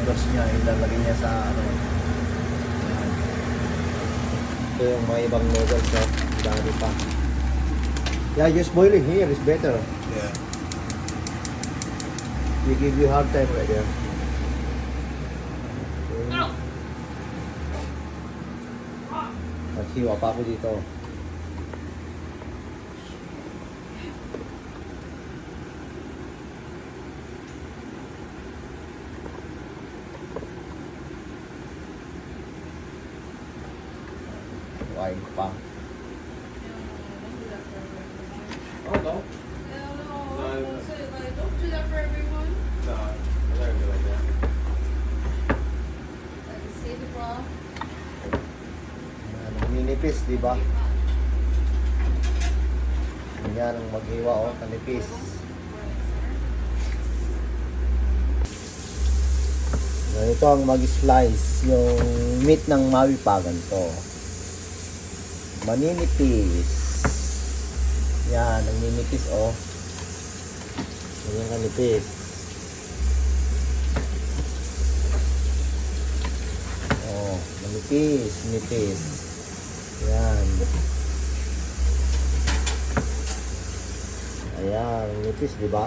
noodles niya, ilalagay niya sa ano. Yan. Ito yung mga ibang noodles, so dami pa. Yeah, just boil it here is better. Yeah. We give you hard time right there. Okay. Naghiwa pa ako dito. Kain pa. Oh, no. So, like, don't do that for everyone. No, I never do like that. Like, save the broth. Yan, ninipis, di ba? Yan ang maghiwa, oh, kanipis. Ito ang mag-slice yung meat ng mawipagan to. Maninipis. Yan, ang ninipis, oh. Yan ang kanipis. Oh, manipis, nipis. Yan. Ayan, nipis, di ba?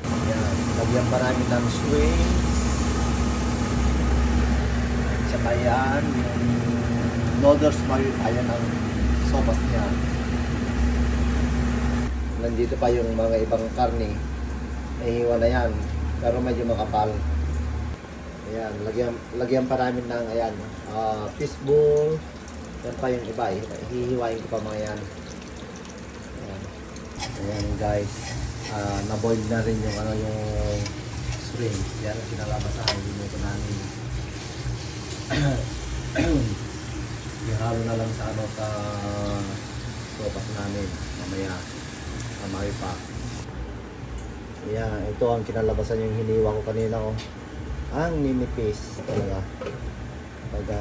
Ayan, lagyan pa namin ng swing. Tsaka yan, yung noodles mayo, ayan ang sopas niya. Nandito pa yung mga ibang karne. Nahiwa na yan, pero medyo makapal. Ayan, lagyan pa namin ng ayan, fishbowl. Yan pa yung iba, hihiwain ko pa mga yan. Ayan, ayan guys, na-boil na rin yung ano yung shrimp. Yan ang kinalabasan, hinuto namin. Ihalo na lang sa ano sa sopas namin mamaya. Mamaya pa. Ayan, ito ang kinalabasan yung hiniwa ko kanina, oh. Ang ninipis talaga. Pagka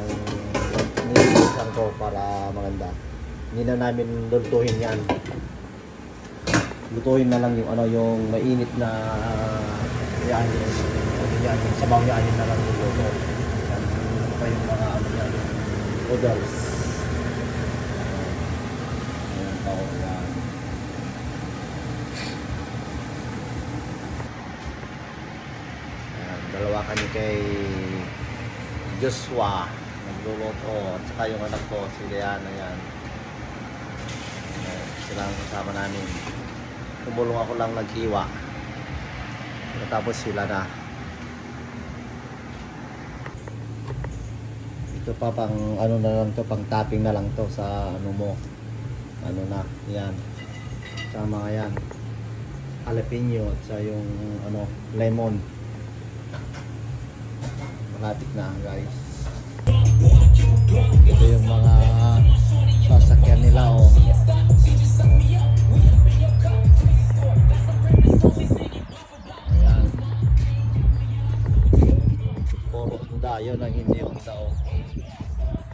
nililisan ko para maganda. Hindi na namin lutuhin yan. Lutuhin na lang yung ano yung mainit na yan yung sabaw yan na lang yung luto. Yan, ano pa yung mga ano yan, noodles. Ayan pa ko yan. Ayan, dalawa kami kay Joshua nagluluto at saka yung anak ko si Diana yan. Sila ang kasama namin. Tumulong ako lang naghiwa. Tapos sila na. Ito pa pang ano na lang to, pang topping na lang to sa ano mo. Ano na, yan. Sama yan. Jalapeno at sa yung ano, lemon. Malapit na guys. Ito yung mga sasakyan nila, oh. Ayan. Puro Honda, yun ang hindi Honda, oh.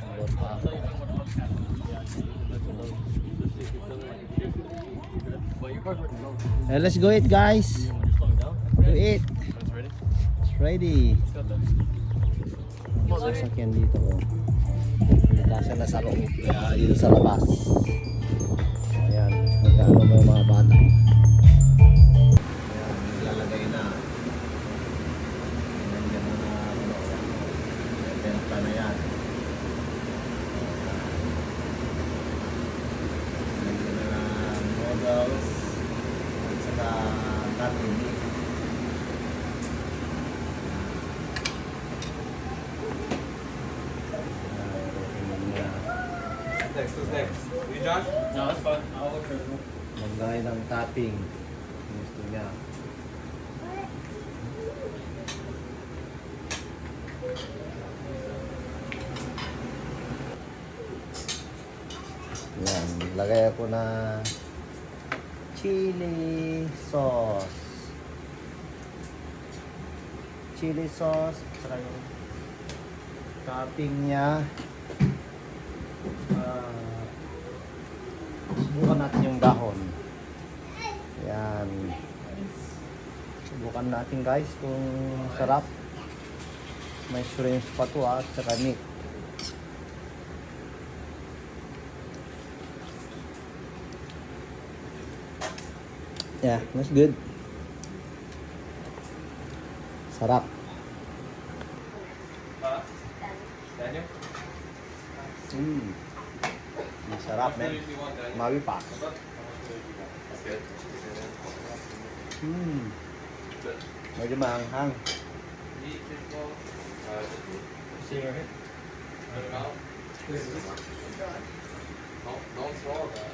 Meron pa. Let's go eat, guys. Go eat. It's ready. Sasakyan dito, oh. Nasa na sa loob, kaya yun sa labas. Ayan, magkaano mo yung mga bata. Ayan, nilalagay na. Nandiyan mo na ano, benta na yan. Nandiyan na noodles at saka natin. Next, who's next? You, Josh? No, that's fine. I'll look for it. Maglagay ng topping. Gusto niya. Yan, lagay ako na chili sauce. Chili sauce, saka yung topping niya. Subukan natin yung dahon. Yan. Subukan natin guys kung sarap. May shrimps pa to at saka meat. Yeah, that's good. Sarap. Huh? Daniel? Sarap, How much man. food do you want, Daniel? Mawi pa. How much food do you want? That's good. Good. Medyo maanghang. Meat, fish ball. See right here? Put it out. Don't swallow that.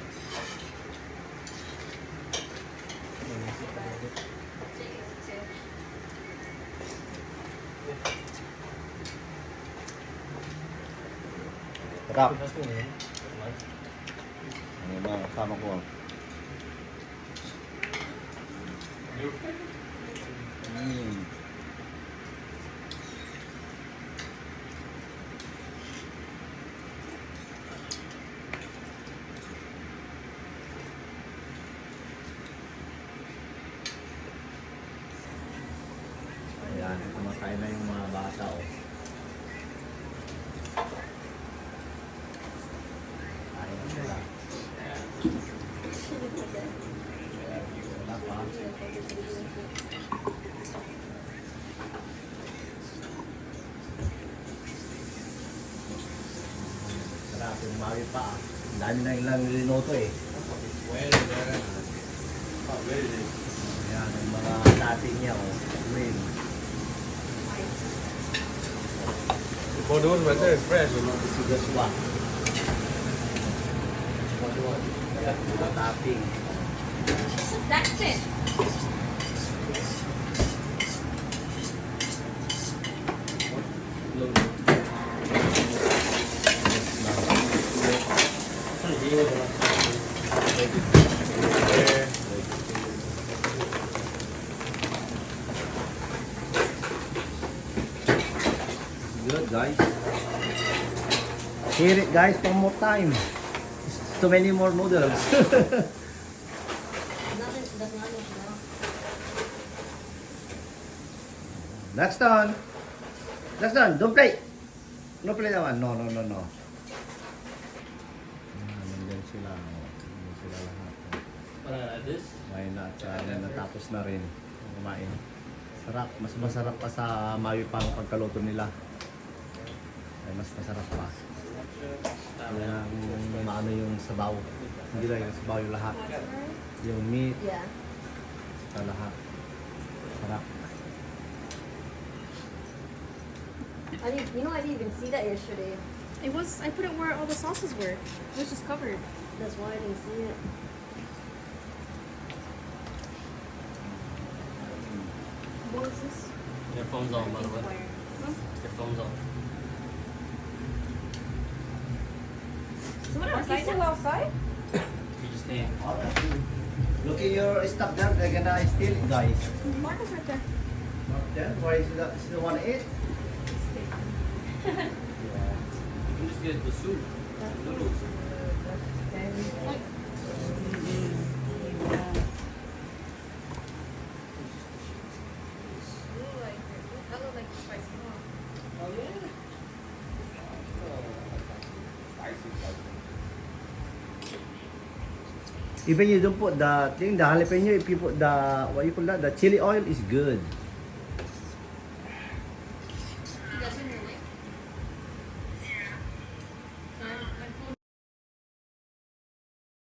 Sarap. That's one, right? Ano ba kasama ko? You Ayan, kumakain na yung mga bata oh. Kain na sila. Wala pa. Sarap yung mawi pa. Ang dami na ilang linoto eh. How good it is. Ayan, yung mga dati niya oh. Green. Oh, the one right there is fresh. Si Joshua. Topping. That's it. Good guys. Hear it guys one more time. Too many more noodles. Next one. Next one. Don't play. No play that one. No. Nandiyan sila. Nandiyan sila lahat. Like this? Kumain na at natapos na rin kumain. Sarap. Mas masarap pa sa mawi pang pagkaluto nila. Ay, mas masarap pa. Kaya maano yung sabaw. Hindi lang yung sabaw yung lahat. Yung meat, Yeah. sa lahat. Sarap. I didn't even see that yesterday. It was. I put it where all the sauces were. It was just covered. That's why I didn't see it. What is this? Your phone's on, by the way. Your phone's on. Someone Are outside you still now? outside? You just came. Look at your stuff there. They're gonna steal it, guys. Marcus right there. Then, why is that? Still want to eat? You can just get the soup. Noodles. Even you don't put the thing, the jalapeno, if you put the, what you call that, the chili oil is good.